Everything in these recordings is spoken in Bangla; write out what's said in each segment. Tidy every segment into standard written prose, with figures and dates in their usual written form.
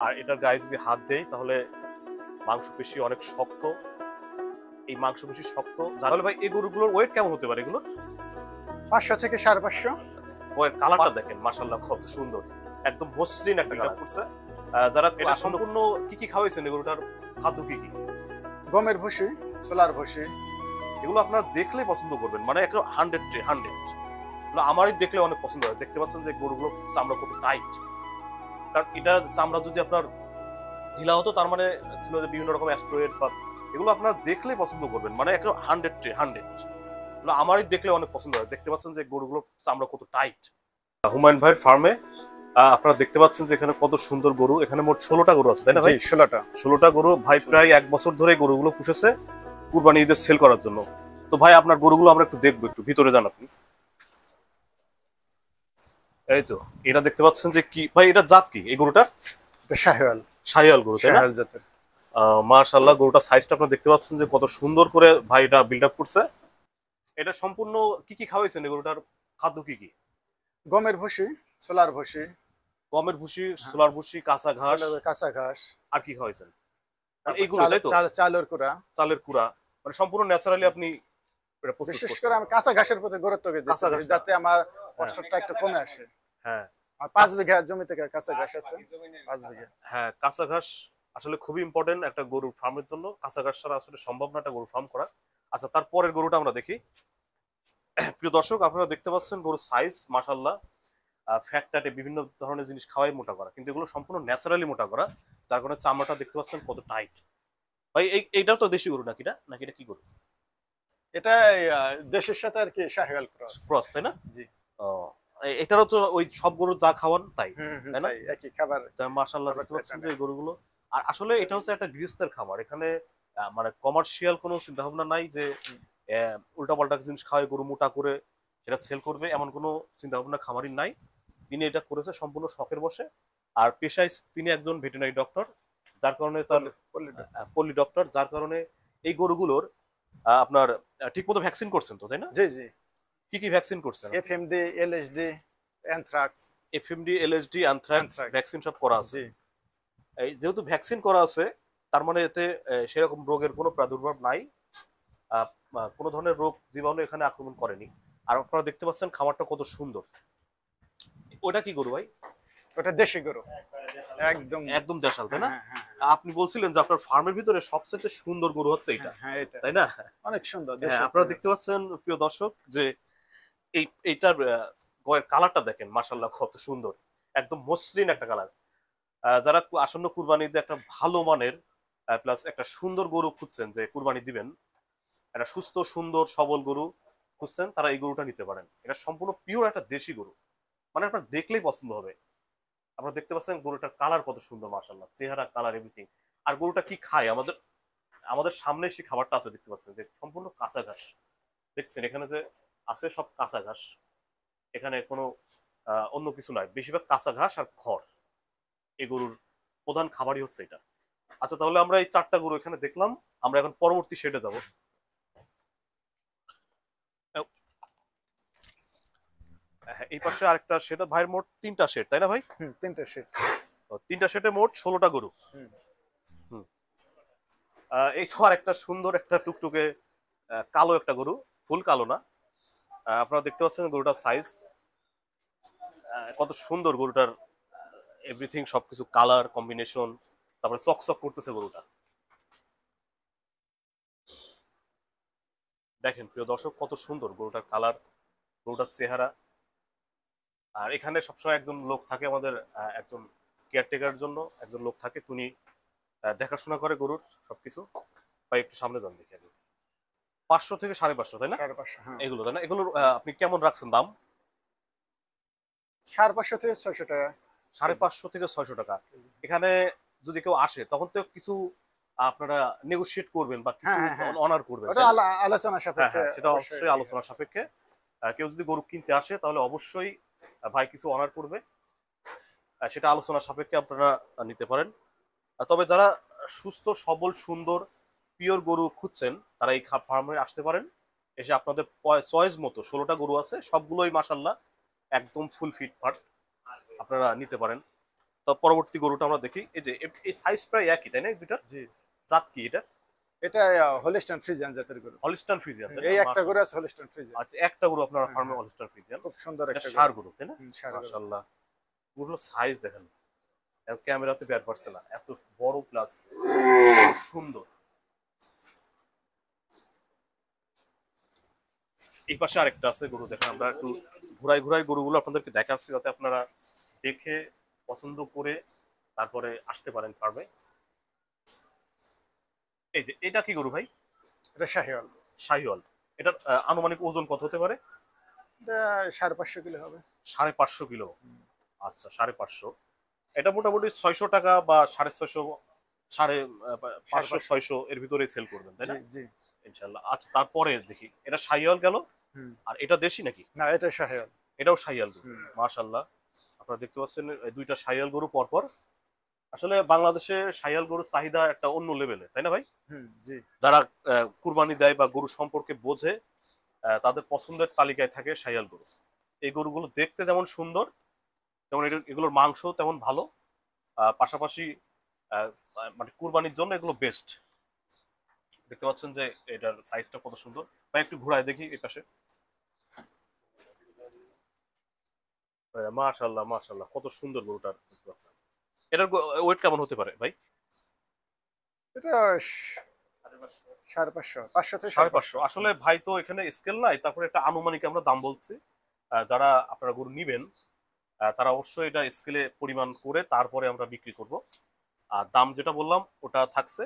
আর এটার গায়ে যদি হাত দেই তাহলে মাংসপেশি অনেক শক্ত। এই মাংসপেশি শক্ত। তাহলে ভাই এই গরুগুলোর ওয়েট কেমন হতে পারে? এগুলোর 500 থেকে 550। কালারটা দেখেন মাশাআল্লাহ কত সুন্দর, একদম মসৃণ একটা কালার করছে। যারা এটা সম্পূর্ণ কি কি খাওয়াইছেন এই গরুটার খাদ্য কি কি? গমের ভুসি, ছোলার ভুসি। এগুলো আপনারা দেখলে পছন্দ করবেন, মানে একদম 100 আমারই দেখলে অনেক পছন্দ হয়। দেখতে পাচ্ছেন যে গরুগুলো চামড়া কত টাইট, কারণ এটা চামড়া যদি আপনার ঢিলা হতো তার মানে ছিল যে বিভিন্ন রকম অ্যাস্ট্রয়েড বা এগুলো আপনারা দেখলে পছন্দ করবেন, মানে একদম 100 আমারই দেখলে অনেক পছন্দ হয়। দেখতে পাচ্ছেন যে গরুগুলো চামড়া কত টাইট। হুমায়ুন ভাইয়ের ফার্মে আপনারা দেখতে পাচ্ছেন যে এখানে কত সুন্দর গরু। এখানে মোট 16টা গরু আছে, তাই না ভাই? 16টা গরু। ভাই প্রায় 1 বছর ধরে গরুগুলো পুষেছে কুরবানি ঈদের সেল করার জন্য। তো ভাই আপনার গরুগুলো আমরা একটু দেখবো, একটু ভিতরে যান আপনি। এই তো এটা দেখতে পাচ্ছেন যে কি ভাই, এটা জাত কি এই গরুটার? শাহিওয়াল। শাহিওয়াল গরু, তাই না? শাহিওয়াল জাতের। মাশাআল্লাহ গরুটার সাইজটা আপনারা দেখতে পাচ্ছেন যে কত সুন্দর করে ভাই এটা বিল্ড আপ করছে। এটা সম্পূর্ণ কি কি খাওয়াইছেন এই গরুটার খাদ্য কি কি? গমের ভুসি, ছোলার ভুসি। গমের ভুসি, ছোলার ভুসি, কাঁচা ঘাস। কাঁচা ঘাস। আর কি খাওয়াইছেন? এইগুলো তাই তো? চালের কুড়া। চালের কুড়া, মানে সম্পূর্ণ ন্যাচারালি আপনি এটা প্রস্তুত করছেন। বিশেষ করে আমি কাঁচা ঘাসের প্রতি গুরুত্ব দিই যাতে আমার কষ্টটা একটু কমে আসে। হ্যাঁ, আর 5 বিঘা জমি থেকে কাঁচা ঘাস আছে, 5 বিঘা। হ্যাঁ, কাঁচা ঘাস আসলে খুবই ইম্পর্টেন্ট একটা গরুর ফার্মের জন্য। কাঁচা ঘাস ছাড়া আসলে সম্ভব না একটা গরুর ফার্ম করা। আচ্ছা, তারপরের গরুটা আমরা দেখি। প্রিয় দর্শক, আপনারা দেখতে পাচ্ছেন গরুর সাইজ মাশাআল্লাহ। ফ্যাট ট্যাটে বিভিন্ন ধরনের জিনিস খাওয়াই মোটা করা, কিন্তু এগুলো সম্পূর্ণ ন্যাচারালি মোটা করা, যার কারণে চামড়াটা দেখতে পাচ্ছেন কত টাইট। ভাই এইটাও তো দেশি গরু নাকি? নাকি এটা কি গরু? এটা দেশের সাথে আর কি শাহিওয়াল ক্রস, তাই না? জি। এটারও তো ওই সব গরু যা খাওয়ান তাই, তাই না? একই খাবার। মাশাআল্লাহ দেখতে পাচ্ছেন যে গরুগুলো। আর আসলে এটা হচ্ছে একটা গৃহস্থের খামার। এখানে মানে কমার্শিয়াল কোনো চিন্তা ভাবনা নাই যে উল্টাপাল্টা জিনিস খাওয়াই গরু মোটা করে সেটা সেল করবে, এমন কোনো চিন্তা ভাবনা খামারির নাই। তিনি এটা করেছে সম্পূর্ণ শখের বসে। আর পেশায় তিনি একজন ভেটেরিনারি ডক্টর, যার কারণে তার পল্লী ডক্টর, যার কারণে এই গরুগুলোর আপনার ঠিকমতো ভ্যাকসিন করছেন তো, তাই না? জি জি। কি কি ভ্যাকসিন করছেন? FMD, LSD, anthrax. FMD, LSD, anthrax vaccine সব করা আছে। এই যেহেতু ভ্যাকসিন করা আছে তার মানে এতে সেরকম রোগের কোনো প্রাদুর্ভাব নাই, কোনো ধরনের রোগ জীবাণু এখানে আক্রমণ করেনি। আর আপনারা দেখতে পাচ্ছেন খামারটা কত সুন্দর। ওটা কি গরু ভাই? ওটা দেশি গরু, একদম একদম দেশাল, তাই না? আপনি বলছিলেন যে আপনার ফার্মের ভিতরে সবচেয়ে সুন্দর গরু হচ্ছে এটা, তাই না? অনেক সুন্দর। আপনারা দেখতে পাচ্ছেন প্রিয় দর্শক যে এইটার কালারটা দেখেন মাশাআল্লাহ কত সুন্দর, একদম মসৃণ একটা কালার। যারা আসন্ন কুরবানিতে একটা ভালো মানের প্লাস একটা সুন্দর গরু খুঁজছেন, যে কুরবানি দিবেন, একটা সুস্থ সুন্দর সবল গরু খুঁজছেন, তারা এই গরুটা নিতে পারেন। এটা সম্পূর্ণ পিওর একটা দেশি গরু, মানে আপনার দেখলেই পছন্দ হবে। আপনারা দেখতে পাচ্ছেন গরুটার কালার কত সুন্দর মাশাআল্লাহ, চেহারা, কালার, এভরিথিং। আর গরুটা কি খায় আমাদের আমাদের সামনে সেই খাবারটা আছে, দেখতে পাচ্ছেন যে সম্পূর্ণ কাঁচা ঘাস। দেখছেন এখানে যে আছে সব কাঁচা ঘাস, এখানে কোনো অন্য কিছু নাই, বেশিরভাগ কাঁচা ঘাস আর খড়। এই গরুর প্রধান খাবারই হচ্ছে এটা। আচ্ছা, তাহলে আমরা এই 4টা গরু এখানে দেখলাম, আমরা এখন পরবর্তী শেডে যাব। এই পাশে আরেকটা শেড, ভাইয়ের মোট 3টা শেড, তাই না ভাই? 3টা শেড। 3টা শেডে মোট 16টা গরু। এই তো আরেকটা সুন্দর একটা টুকটুকে কালো একটা গরু, ফুল কালো না। আপনারা দেখতে পাচ্ছেন গরুটার সাইজ কত সুন্দর, গরুটার এভরিথিং সবকিছু কালার কম্বিনেশন, তারপরে চকচক করতেছে গরুটা। দেখেন প্রিয় দর্শক কত সুন্দর গরুটার কালার, গরুটার চেহারা। আর এখানে সবসময় একজন লোক থাকে, আমাদের একজন কেয়ারটেকার জন্য একজন লোক থাকে, তিনি দেখাশোনা করে গরুর সবকিছু। ভাই একটু সামনে যান দেখি। 500 থেকে 550, তাই না? 550, এগুলো, তাই না? এগুলোর আপনি কেমন রাখছেন দাম? 550 থেকে 600 টাকা। 550 থেকে 600 টাকা। এখানে যদি কেউ আসে তখন তো কিছু আপনারা নেগোশিয়েট করবেন বা কিছু অনার করবেন, ওটা আলোচনা সাপেক্ষে। সেটা অবশ্যই আলোচনা সাপেক্ষে। কেউ যদি গরু কিনতে আসে তাহলে অবশ্যই ভাই কিছু অনার করবে, সেটা আলোচনা সাপেক্ষে আপনারা নিতে পারেন। তবে যারা সুস্থ সবল সুন্দর পিওর গরু খুঁজছেন তারা এই ফার্মে আসতে পারেন। এসে আপনাদের চয়েস মতো 16টা গরু আছে, সবগুলোই মাশাআল্লাহ একদম ফুল ফিটফাট, আপনারা নিতে পারেন। তো পরবর্তী গরুটা আমরা দেখি। এই যে এই সাইজ প্রায় একই, তাই না এই দুইটা? জি। জাত কি এটা? এটা হলিস্টাইন ফ্রিজিয়ান জাতের গরু। Holstein Friesian. এই একটা গরু আছে হলিস্টাইন ফ্রিজিয়ান। আচ্ছা, একটা গরু আপনার ফার্মে হলিস্টাইন ফ্রিজিয়ান। খুব সুন্দর এটা একটা ষাঁড় গরু, তাই না? ষাঁড় গরু। মাশাআল্লাহ। গরুর সাইজ দেখেন, ক্যামেরাতে বের পারছে না, এত বড় প্লাস সুন্দর। এই পাশে আরেকটা আছে গরু, দেখেন আমরা একটু ঘুরাই ঘুরাই গরুগুলো আপনাদেরকে দেখাচ্ছি যাতে আপনারা দেখে পছন্দ করে তারপরে আসতে পারেন ফার্মে। এই যে এটা কি গরু ভাই? এটা শাহিওয়াল। শাহিওয়াল। এটার আনুমানিক ওজন কত হতে পারে? এটা 550 কিলো হবে। 550 কিলো। আচ্ছা, 550। এটা মোটামুটি 600 টাকা বা 650, 550, 600 এর ভিতরে সেল করবেন, তাই না? জি জি ইনশাআল্লাহ। আচ্ছা, তারপরে দেখি এটা শাহিওয়াল গেল, আর এটা দেশি নাকি? না, এটা শাহিওয়াল। এটাও শাহিওয়াল গরু। মাশাআল্লাহ, আপনারা দেখতে পাচ্ছেন এই দুইটা শাহিওয়াল গরু পরপর। আসলে বাংলাদেশে শাহিওয়াল গরুর চাহিদা একটা অন্য লেভেলে, তাই না ভাই? জি। যারা কুরবানি দেয় বা গরু সম্পর্কে বোঝে, তাদের পছন্দের তালিকায় থাকে শাহিওয়াল গরু। এই গরুগুলো দেখতে যেমন সুন্দর, যেমন এগুলোর মাংস তেমন ভালো, পাশাপাশি মানে কুরবানির জন্য এগুলো বেস্ট। দেখতে পাচ্ছেন যে এটার সাইজটা কত সুন্দর। ভাই একটু ঘুরায় দেখি এই পাশে। মাশাআল্লাহ মাশাআল্লাহ, কত সুন্দর গরুটার। দেখতে পাচ্ছেন এটার ওয়েট কেমন হতে পারে ভাই? এটা 550, 500 থেকে 550। আসলে ভাই তো এখানে স্কেল নাই, তারপরে একটা আনুমানিক আমরা দাম বলছি। যারা আপনারা গরু নিবেন তারা অবশ্যই এটা স্কেলে পরিমাণ করে তারপরে আমরা বিক্রি করব। আর দাম যেটা বললাম ওটা থাকছে।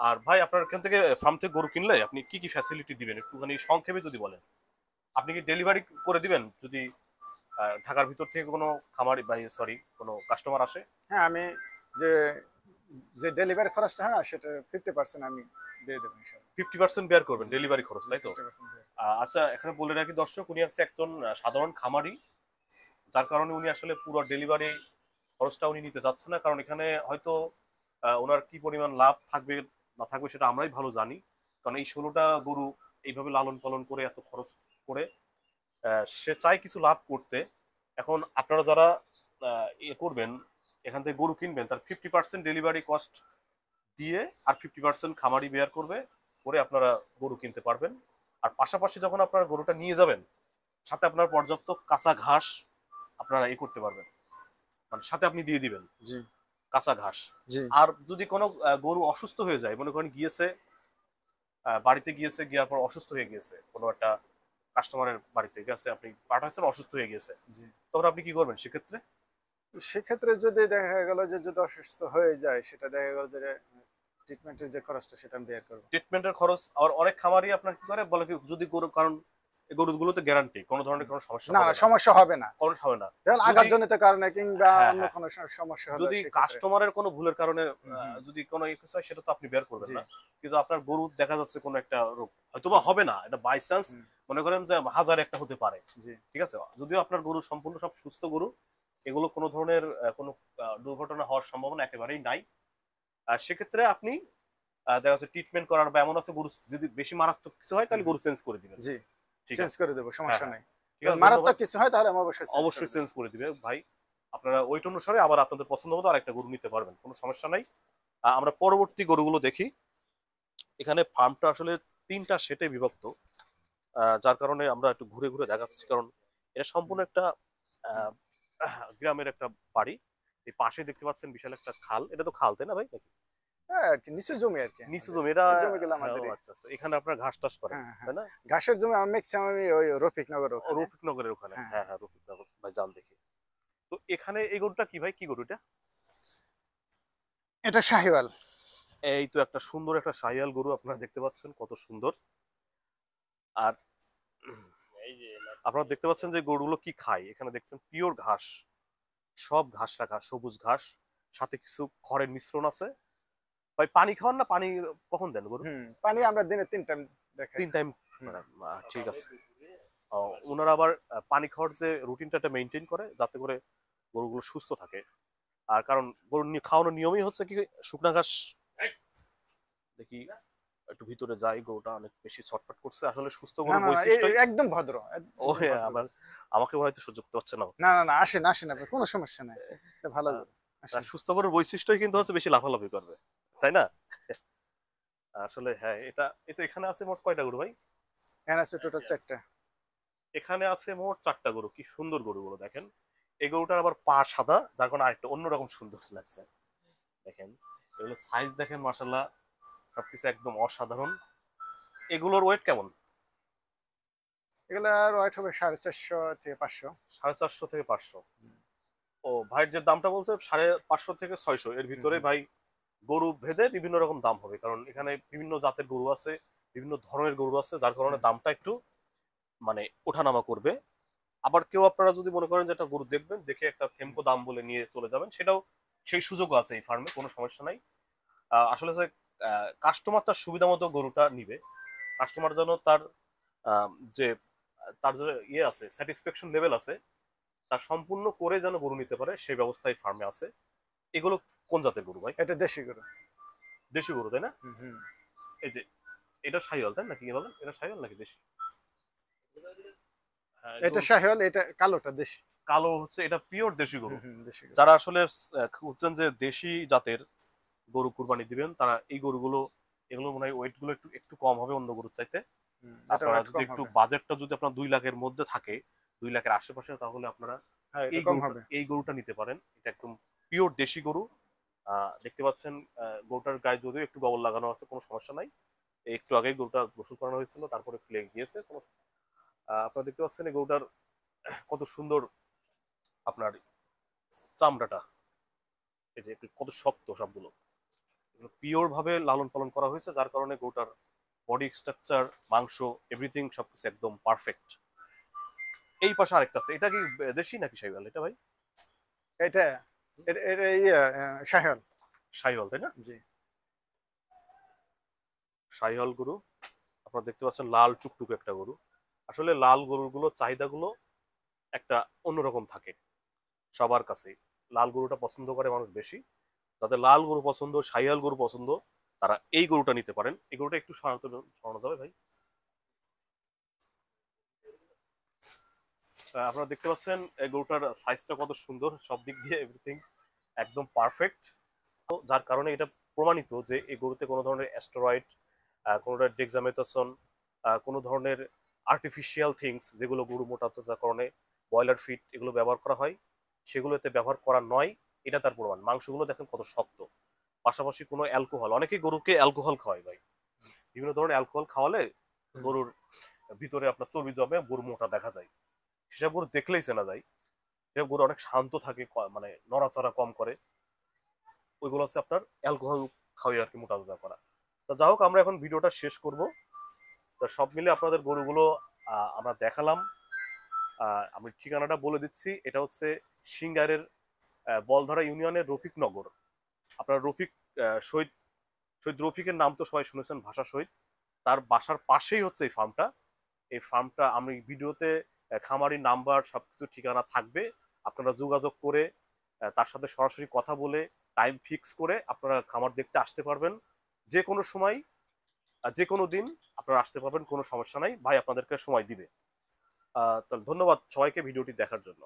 আর ভাই আপনার এখান থেকে ফার্ম থেকে গরু কিনলে আপনি কি কি ফ্যাসিলিটি দিবেন একটুখানি সংক্ষেপে যদি বলেন। আপনি কি ডেলিভারি করে দিবেন যদি ঢাকার ভিতর থেকে কোনো খামারি ভাই সরি কোনো কাস্টমার আসে? হ্যাঁ, আমি যে যে ডেলিভারি খরচটা হয় না সেটা 50% আমি দিয়ে দেবো ইনশাআল্লাহ। 50% বেয়ার করবেন ডেলিভারি খরচ, তাই তো? 50% দিয়ে। আচ্ছা, এখানে বলে রাখি দর্শক, উনি হচ্ছে একজন সাধারণ খামারি, যার কারণে উনি আসলে পুরো ডেলিভারি খরচটা উনি নিতে চাচ্ছে না। কারণ এখানে হয়তো ওনার কি পরিমাণ লাভ থাকবে না থাকবে সেটা আমরাই ভালো জানি। কারণ এই 16টা গরু এইভাবে লালন পালন করে এত খরচ করে সে চায় কিছু লাভ করতে। এখন আপনারা যারা ইয়ে করবেন, এখান থেকে গরু কিনবেন, তার 50% ডেলিভারি কস্ট দিয়ে আর 50% খামারি বেয়ার করবে, করে আপনারা গরু কিনতে পারবেন। আর পাশাপাশি যখন আপনারা গরুটা নিয়ে যাবেন, সাথে আপনার পর্যাপ্ত কাঁচা ঘাস আপনারা করতে পারবেন, মানে সাথে আপনি দিয়ে দিবেন জি কাঁচা ঘাস। জি। আর যদি কোনো গরু অসুস্থ হয়ে যায়, মনে করেন গিয়েছে বাড়িতে গিয়েছে, গিয়ার পর অসুস্থ হয়ে গিয়েছে, কোনো একটা কাস্টমারের বাড়িতে গেছে, আপনি পাঠাচ্ছেন, অসুস্থ হয়ে গিয়েছে, জি। তখন আপনি কি করবেন সেক্ষেত্রে? সেক্ষেত্রে যদি দেখা গেল যে যদি অসুস্থ হয়ে যায়, সেটা দেখা গেল যে ট্রিটমেন্টের যে খরচটা সেটা আমি বের করবো। ট্রিটমেন্টের খরচ আর অনেক খামারই আপনার কি করে বলে কি, যদি গরু, কারণ এই গরুগুলোতে গ্যারান্টি কোনো ধরনের কোনো সমস্যা না হবে না, না, সমস্যা হবে না। কোনো হবে না। দেখুন আঘাতজনিত কারণে কিংবা হ্যাঁ, অন্য হ্যাঁ। কোনো সমস্যা হলে যদি সেক্ষেত্রে কাস্টমারের কোনো ভুলের কারণে যদি কোনো কিছু হয়, সেটা তো আপনি বের করবেন জি না। কিন্তু আপনার গরু দেখা যাচ্ছে কোনো একটা রোগ হয়তোবা হবে না, এটা বাই চান্স, মনে করেন যে 1000 একটা হতে পারে, জি ঠিক আছে? যদিও আপনার গরু সম্পূর্ণ সব সুস্থ গরু, এগুলো কোনো ধরনের কোনো দুর্ঘটনা হওয়ার সম্ভাবনা একেবারেই নাই। আর সেক্ষেত্রে আপনি দেখা যাচ্ছে ট্রিটমেন্ট করার বা এমন আছে গরু যদি বেশি মারাত্মক কিছু হয় তাহলে গরু চেঞ্জ করে দিবেন। জি ঠিক চেঞ্জ আছে, করে দেবো, সমস্যা হ্যাঁ, নাই। ঠিক আছে, মারাত্মক ধন্যবাদ। কিছু হয় তাহলে আমি অবশ্যই অবশ্যই চেঞ্জ করে দিবে ভাই। আপনারা ওইট অনুসারে আবার আপনাদের পছন্দ মতো আরেকটা গরু নিতে পারবেন, কোনো সমস্যা নাই। আমরা পরবর্তী গরুগুলো দেখি। এখানে ফার্মটা আসলে 3টা সেটে বিভক্ত, যার কারণে আমরা একটু ঘুরে ঘুরে দেখাচ্ছি। কারণ এটা সম্পূর্ণ একটা গ্রামের একটা বাড়ি। এই পাশে দেখতে পাচ্ছেন বিশাল একটা খাল, এটা তো খাল তাই না ভাই নাকি? হ্যাঁ আর কি, নিচু জমি আর কি, নিচু জমি এটা? জমিগুলো হ্যাঁ, আমাদের। আচ্ছা আচ্ছা, এখানে আপনার ঘাস টাস করেন, হ্যাঁ তাই হ্যাঁ, না? ঘাসের জমি আমি ম্যাক্সিমাম আমি ওই রফিকনগর ওখানে। রফিকনগরের ওখানে, হ্যাঁ হ্যাঁ হ্যাঁ, রফিকনগর ভাই যান দেখি। তো এখানে এই গরুটা কি ভাই, কি গরু এটা? এটা শাহিওয়াল। এই তো একটা সুন্দর একটা শাহিয়াল গরু আপনারা দেখতে পাচ্ছেন, কত সুন্দর। আর আপনারা দেখতে পাচ্ছেন যে গরুগুলো কি খায়, এখানে দেখছেন পিওর ঘাস, সব ঘাস রাখা, সবুজ ঘাস, সাথে কিছু খড়ের মিশ্রণ আছে। ভাই পানি খাওয়ান না? পানি কখন দেন গরু? পানি আমরা দিনে 3 টাইম দেখাই। 3 টাইম? ঠিক আছে। ওনারা আবার পানি খাওয়ার যে রুটিনটা মেনটেন করে যাতে করে গরুগুলো সুস্থ থাকে। আর কারণ গরু খাওয়ানোর নিয়মই হচ্ছে কি শুকনা ঘাস। দেখি একটু ভিতরে যাই, গরুটা অনেক বেশি ছটফট করছে, আসলে সুস্থ না গরুর না না, বৈশিষ্ট্য। একদম ভদ্র, ও হ্যাঁ, আমাকে হয়তো সহ্য করতে পারছে না। না না না, আসেন আসেন, আপনার কোনো সমস্যা নাই, এটা ভালো। আসলে সুস্থ গরুর বৈশিষ্ট্যই কিন্তু হচ্ছে বেশি লাফালাফি করবে, তাই না? আসলে হ্যাঁ, এটা এটা এখানে আছে মোট কয়টা গরু ভাই? এখানে আছে টোটাল 4টা। এখানে আছে মোট 4টা গরু। কি সুন্দর গরুগুলো দেখেন। এই গরুটার আবার পা সাদা, যার কারণে আরেকটা অন্যরকম সুন্দর লাগছে। দেখেন এগুলো সাইজ দেখেন, মাশাআল্লাহ সবকিছু একদম অসাধারণ। এগুলোর ওয়েট কেমন? এগুলার ওয়েট হবে 450 থেকে 500। 450 থেকে 500। ও ভাইয়ের যে দামটা বলছে 550 থেকে 600 এর ভিতরে ভাই, গরু ভেদে বিভিন্ন রকম দাম হবে, কারণ এখানে বিভিন্ন জাতের গরু আছে, বিভিন্ন ধরনের গরু আছে, যার কারণে দামটা একটু মানে ওঠানামা করবে। আবার কেউ আপনারা যদি মনে করেন যে একটা গরু দেখবেন, দেখে একটা থেমকো দাম বলে নিয়ে চলে যাবেন, সেটাও সেই সুযোগও আছে এই ফার্মে, কোনো সমস্যা নাই। আসলে যে কাস্টমার তার সুবিধা মতো গরুটা নিবে, কাস্টমার যেন তার আহ, যে তার যে ইয়ে আছে, স্যাটিসফ্যাকশন লেভেল আছে, তার সম্পূর্ণ করে যেন গরু নিতে পারে সেই ব্যবস্থাই ফার্মে আছে। এগুলো কোন জাতের গরু ভাই? এটা দেশি গরু। দেশি গরু তাই না? হুম। এই যে এটা শাহিওয়াল তাই নাকি, বলেন এটা শাহিওয়াল নাকি দেশি? হ্যাঁ, এটা শাহিওয়াল, এটা কালোটা দেশি। কালো হচ্ছে এটা পিওর দেশি গরু। দেশি গরু। যারা আসলে খুঁজছেন যে দেশি জাতের গরু কুরবানি দিবেন, তারা এই গরুগুলো, এগুলো মনে হয় ওয়েট গুলো একটু একটু কম হবে অন্য গরুর চাইতে। এটা আপনারা weight যদি কম একটু হবে। বাজেটটা যদি আপনার 2 লাখের মধ্যে থাকে, 2 লাখের আশেপাশে, তাহলে আপনারা হ্যাঁ, এটা এই কম গরুটা হবে। এই গরুটা নিতে পারেন। এটা একদম পিওর দেশি গরু। দেখতে পাচ্ছেন গরুটার গায়ে যদিও একটু গবর লাগানো আছে, কোনো সমস্যা নাই। একটু আগেই গরুটা গোসল করানো হয়েছিল, তারপরে ফ্লে গিয়েছে কোনো। আপনারা দেখতে পাচ্ছেন এই গরুটার কত সুন্দর আপনার চামড়াটা, এই যে কত শক্ত সবগুলো, পিওর ভাবে লালন পালন করা হয়েছে, যার কারণে গরুটার বডি স্ট্রাকচার, মাংস, এভরিথিং সবকিছু একদম পারফেক্ট। এই পাশে আরেকটা আছে, এটা কি দেশি নাকি শাহিওয়াল এটা ভাই? এটা এটা শাহিওয়াল। শাহিওয়াল তাই না? জি। শাহিওয়াল গরু আপনারা দেখতে পাচ্ছেন, লাল টুকটুক একটা গরু। আসলে লাল গরুগুলো চাহিদাগুলো একটা অন্যরকম থাকে সবার কাছে। লাল গরুটা পছন্দ করে মানুষ বেশি। যাদের লাল গরু পছন্দ, শাহিওয়াল গরু পছন্দ, তারা এই গরুটা নিতে পারেন। এই গরুটা একটু সরানো যাবে ভাই? আপনারা দেখতে পাচ্ছেন এই গরুটার সাইজটা কত সুন্দর, সব দিক দিয়ে এভরিথিং একদম পারফেক্ট। যার কারণে এটা প্রমাণিত যে এই গরুতে কোনো ধরনের অ্যাস্টেরয়েড, কোনো ধরনের ডেক্সামেথাসন, কোনো ধরনের আর্টিফিশিয়াল থিংস যেগুলো গরু মোটা তাজার কারণে, ব্রয়লার ফিড এগুলো ব্যবহার করা হয়, সেগুলো এতে ব্যবহার করা নয়। এটা তার প্রমাণ। মাংসগুলো দেখেন কত শক্ত। পাশাপাশি কোনো অ্যালকোহল, অনেকেই গরুকে অ্যালকোহল খাওয়ায় ভাই, বিভিন্ন ধরনের অ্যালকোহল খাওয়ালে গরুর ভিতরে আপনার চর্বি জমে, গরু মোটা দেখা যায়। সেসব গরু দেখলেই চেনা যায়। সেসব গরু অনেক শান্ত থাকে, মানে নড়াচড়া কম করে, ওইগুলো হচ্ছে আপনার অ্যালকোহল খাওয়াই আর কি মোটা তাজা করা। তো যাই হোক, আমরা এখন ভিডিওটা শেষ করব। তো সব মিলে আপনাদের গরুগুলো আমরা দেখালাম। আমি ঠিকানাটা বলে দিচ্ছি, এটা হচ্ছে সিঙ্গারের বলধরা ইউনিয়নের রফিকনগর। আপনার রফিক শহীদ শহীদ রফিকের নাম তো সবাই শুনেছেন, ভাষা শহীদ, তার বাসার পাশেই হচ্ছে এই ফার্মটা। এই ফার্মটা আমি ভিডিওতে খামারি নাম্বার সবকিছু ঠিকানা থাকবে, আপনারা যোগাযোগ করে তার সাথে সরাসরি কথা বলে টাইম ফিক্স করে আপনারা খামার দেখতে আসতে পারবেন। যে কোনো সময়, যে কোনো দিন আপনারা আসতে পারবেন, কোনো সমস্যা নাই, ভাই আপনাদেরকে সময় দিবে। তাহলে ধন্যবাদ সবাইকে ভিডিওটি দেখার জন্য।